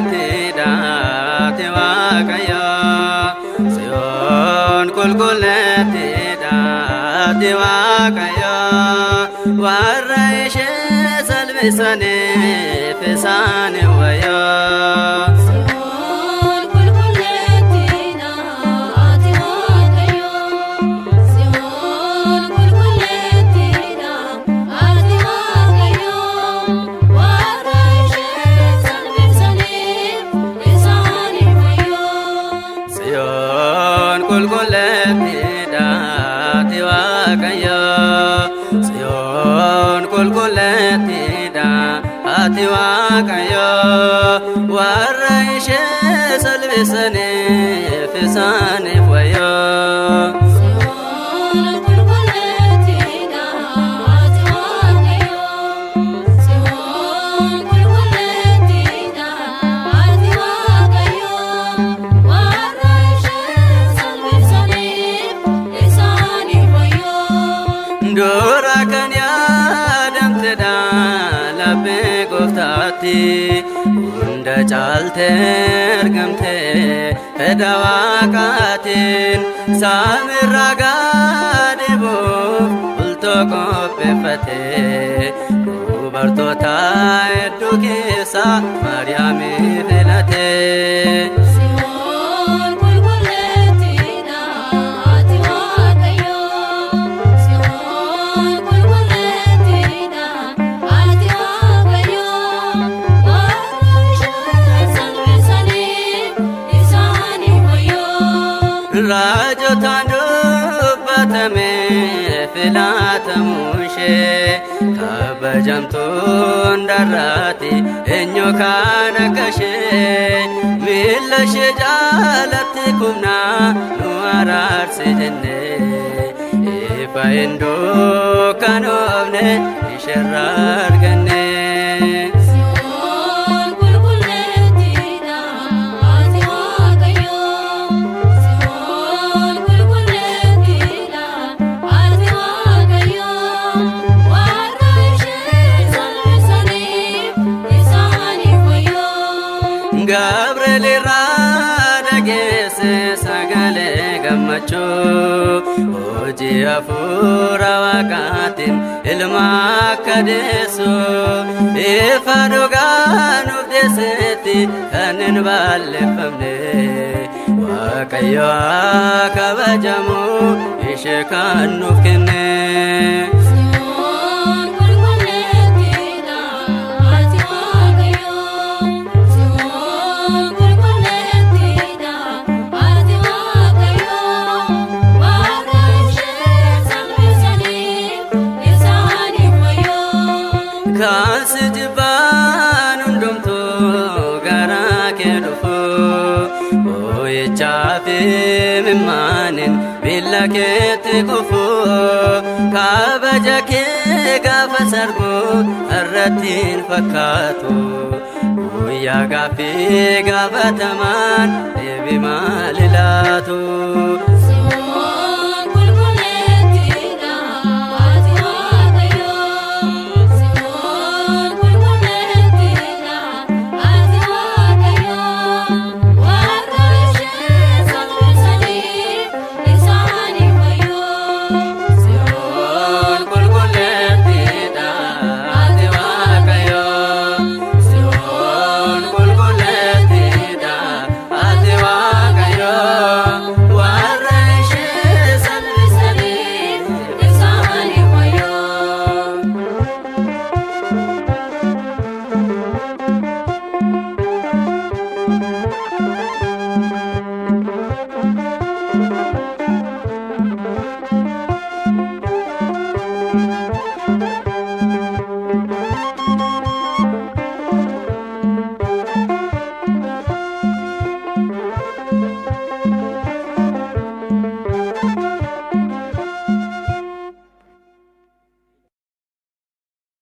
qulqulleettiidhaati Waaqayyo Tsiyoon qulqulleettiidhaati Waaqayyo warra ishee salphisaniif isaaniif wayyoo. qulqulleettiidhaati Waaqayyo Tsiyoon qulqulleettiidhaati Waaqayyo warra ishee salphisaniif isaaniif wayyoo. Dura kan yaadamtedha laphee gooftaatti hunda caaltee argamte fedha Waaqaatiin saamirraa gaadhibuuf bultoo qopheeffate dubartoota hedduu keessa Maariyaamii filate. Raajotaan dubbatame filatamuun ishee kabajamtuun darraati eenyu kan akka ishee miilla ishee jaalatti kumnaa nu araarse jennee ifa hin dukkanoofne isheerraa arganne. Gabriel irraa dhageesse sagalee gammachuu hojii hafuura Waaqaatiin ilma akka deessu ifa dhugaa nuuf deessetti kan hin balleeffamne Waaqayyo haa kabajamu ishee kan nuuf kenne. Kaasi jibbaan hundumtuu garaa kee dhufu boo'ichaa fi mimmaanin miilla keetti kufu kabaja kee gaafa sargu irrattiin fakkaatu guyyaa gaaffii gaafatamaan deebii maal ilaatu.